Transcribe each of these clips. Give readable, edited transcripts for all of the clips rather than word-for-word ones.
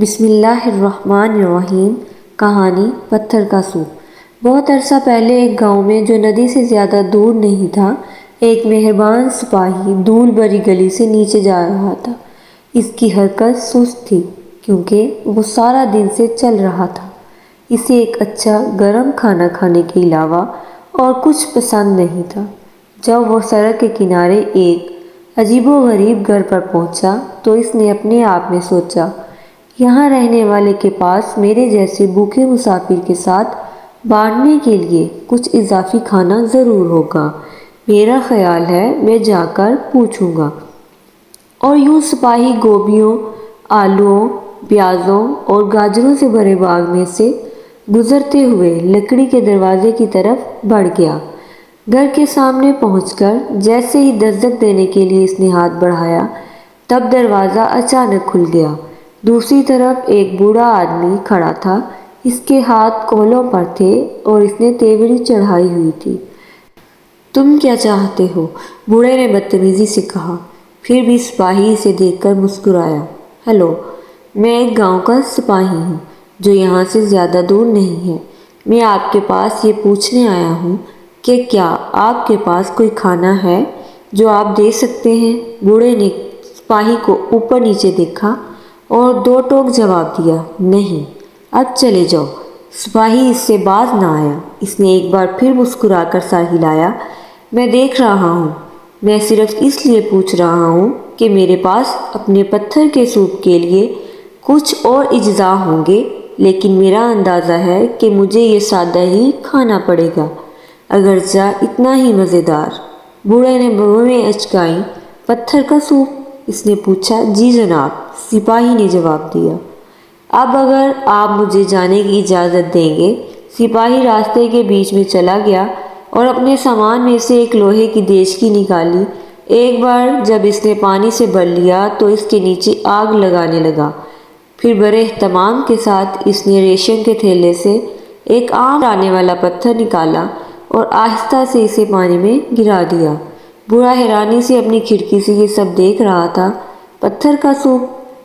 بسم اللہ الرحمن الرحیم۔ کہانی پتھر کا سوپ۔ بہت عرصہ پہلے ایک گاؤں میں جو ندی سے زیادہ دور نہیں تھا، ایک مہربان سپاہی دھول بھری گلی سے نیچے جا رہا تھا۔ اس کی حرکت سست تھی کیونکہ وہ سارا دن سے چل رہا تھا۔ اسے ایک اچھا گرم کھانا کھانے کے علاوہ اور کچھ پسند نہیں تھا۔ جب وہ سڑک کے کنارے ایک عجیب و غریب گھر پر پہنچا تو اس نے اپنے آپ میں سوچا، یہاں رہنے والے کے پاس میرے جیسے بھوکے مسافر کے ساتھ بانٹنے کے لیے کچھ اضافی کھانا ضرور ہوگا۔ میرا خیال ہے میں جا کر پوچھوں گا۔ اور یوں سپاہی گوبھیوں، آلوؤں، پیازوں اور گاجروں سے بھرے باغ میں سے گزرتے ہوئے لکڑی کے دروازے کی طرف بڑھ گیا۔ گھر کے سامنے پہنچ کر جیسے ہی دستک دینے کے لیے اس نے ہاتھ بڑھایا، تب دروازہ اچانک کھل گیا۔ دوسری طرف ایک بوڑھا آدمی کھڑا تھا۔ اس کے ہاتھ کولوں پر تھے اور اس نے تیوری چڑھائی ہوئی تھی۔ تم کیا چاہتے ہو؟ بوڑھے نے بدتمیزی سے کہا۔ پھر بھی سپاہی اسے دیکھ کر مسکرایا۔ ہیلو، میں ایک گاؤں کا سپاہی ہوں جو یہاں سے زیادہ دور نہیں ہے۔ میں آپ کے پاس یہ پوچھنے آیا ہوں کہ کیا آپ کے پاس کوئی کھانا ہے جو آپ دے سکتے ہیں؟ بوڑھے نے سپاہی کو اوپر نیچے دیکھا اور دو ٹوک جواب دیا، نہیں، اب چلے جاؤ۔ سپاہی اس سے باز نہ آیا۔ اس نے ایک بار پھر مسکرا کر سر ہلایا۔ میں دیکھ رہا ہوں، میں صرف اس لیے پوچھ رہا ہوں کہ میرے پاس اپنے پتھر کے سوپ کے لیے کچھ اور اجزاء ہوں گے، لیکن میرا اندازہ ہے کہ مجھے یہ سادہ ہی کھانا پڑے گا، اگرچہ اتنا ہی مزیدار۔ بوڑھے نے بھویں اچکائیں۔ پتھر کا سوپ؟ اس نے پوچھا۔ جی جناب، سپاہی نے جواب دیا۔ اب اگر آپ مجھے جانے کی اجازت دیں گے۔ سپاہی راستے کے بیچ میں چلا گیا اور اپنے سامان میں سے ایک لوہے کی دیچکی نکالی۔ ایک بار جب اس نے پانی سے بھر لیا تو اس کے نیچے آگ لگانے لگا۔ پھر بڑے اہتمام کے ساتھ اس نے ریشم کے تھیلے سے ایک عام ٹکرانے والا پتھر نکالا اور آہستہ سے اسے پانی میں گرا دیا۔ بوڑھا حیرانی سے اپنی کھڑکی سے یہ سب دیکھ رہا تھا۔ پتھر کا سوپ؟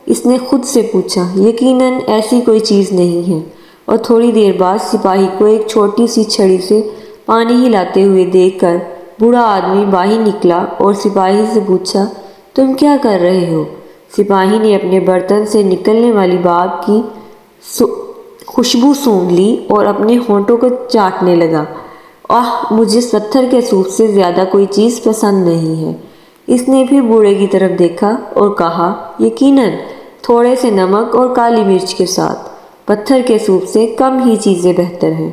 اس نے خود سے پوچھا۔ یقیناً ایسی کوئی چیز نہیں ہے۔ اور تھوڑی دیر بعد سپاہی کو ایک چھوٹی سی چھڑی سے پانی ہلاتے ہوئے دیکھ کر بوڑھا آدمی باہر نکلا اور سپاہی سے پوچھا، تم کیا کر رہے ہو؟ سپاہی نے اپنے برتن سے نکلنے والی باغ کی خوشبو سونگھ لی اور اپنے ہونٹوں کو چاٹنے لگا۔ مجھے پتھر کے سوپ سے زیادہ کوئی چیز پسند نہیں ہے۔ اس نے پھر بوڑھے کی طرف دیکھا اور کہا، یقیناً تھوڑے سے نمک اور کالی مرچ کے ساتھ پتھر کے سوپ سے کم ہی چیزیں بہتر ہیں۔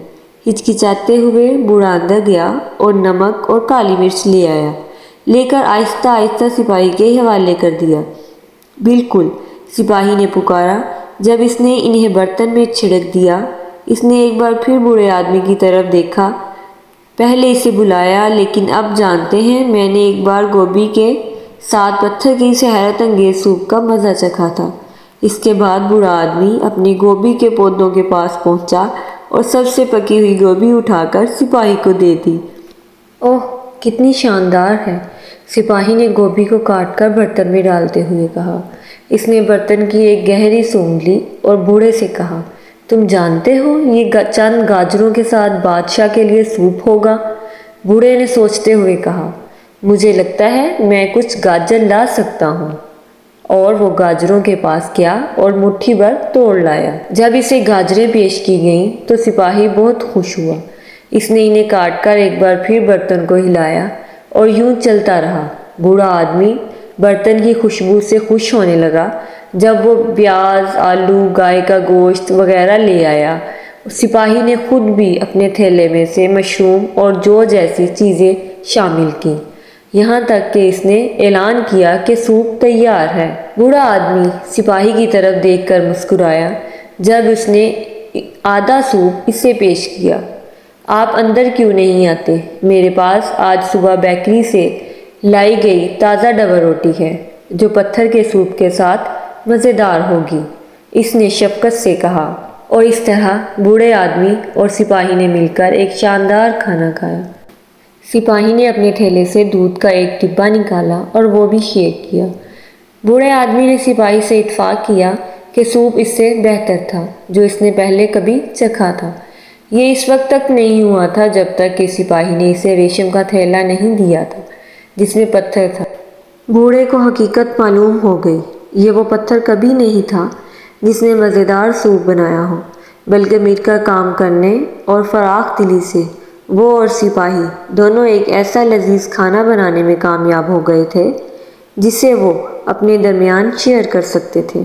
ہچکچاتے ہوئے بوڑھا اندر گیا اور نمک اور کالی مرچ لے آیا، لے کر آہستہ آہستہ سپاہی کے حوالے کر دیا۔ بالکل، سپاہی نے پکارا جب اس نے انہیں برتن میں چھڑک دیا۔ اس نے ایک بار پھر بوڑھے آدمی کی طرف دیکھا۔ پہلے اسے بلایا، لیکن اب جانتے ہیں، میں نے ایک بار گوبھی کے ساتھ پتھر کی اس حیرت انگیز سوپ کا مزہ چکھا تھا۔ اس کے بعد بوڑھا آدمی اپنے گوبھی کے پودوں کے پاس پہنچا اور سب سے پکی ہوئی گوبھی اٹھا کر سپاہی کو دے دی۔ اوہ، کتنی شاندار ہے! سپاہی نے گوبھی کو کاٹ کر برتن میں ڈالتے ہوئے کہا۔ اس نے برتن کی ایک گہری سونگھ لی اور بوڑھے سے کہا، تم جانتے ہو یہ چند گاجروں کے ساتھ بادشاہ کے لیے سوپ ہوگا؟ بوڑھے نے سوچتے ہوئے کہا، مجھے لگتا ہے میں کچھ گاجر لا سکتا ہوں۔ اور وہ گاجروں کے پاس گیا اور مٹھی بھر توڑ لایا۔ جب اسے گاجریں پیش کی گئیں تو سپاہی بہت خوش ہوا۔ اس نے انہیں کاٹ کر ایک بار پھر برتن کو ہلایا اور یوں چلتا رہا۔ بوڑھا آدمی برتن کی خوشبو سے خوش ہونے لگا۔ جب وہ پیاز، آلو، گائے کا گوشت وغیرہ لے آیا، سپاہی نے خود بھی اپنے تھیلے میں سے مشروم اور جو جیسی چیزیں شامل کیں، یہاں تک کہ اس نے اعلان کیا کہ سوپ تیار ہے۔ بوڑھا آدمی سپاہی کی طرف دیکھ کر مسکرایا جب اس نے آدھا سوپ اسے پیش کیا۔ آپ اندر کیوں نہیں آتے؟ میرے پاس آج صبح بیکری سے لائی گئی تازہ ڈبل روٹی ہے جو پتھر کے سوپ کے ساتھ مزیدار ہوگی، اس نے شفقت سے کہا۔ اور اس طرح بوڑھے آدمی اور سپاہی نے مل کر ایک شاندار کھانا کھایا۔ سپاہی نے اپنے تھیلے سے دودھ کا ایک ڈبہ نکالا اور وہ بھی شیک کیا۔ بوڑھے آدمی نے سپاہی سے اتفاق کیا کہ سوپ اس سے بہتر تھا جو اس نے پہلے کبھی چکھا تھا۔ یہ اس وقت تک نہیں ہوا تھا جب تک کہ سپاہی نے اسے ریشم کا تھیلا نہیں دیا تھا جس میں پتھر تھا۔ بوڑھے کو حقیقت معلوم ہو گئی۔ یہ وہ پتھر کبھی نہیں تھا جس نے مزیدار سوپ بنایا ہو، بلکہ مل کر کام کرنے اور فراخ دلی سے وہ اور سپاہی دونوں ایک ایسا لذیذ کھانا بنانے میں کامیاب ہو گئے تھے جسے وہ اپنے درمیان شیئر کر سکتے تھے۔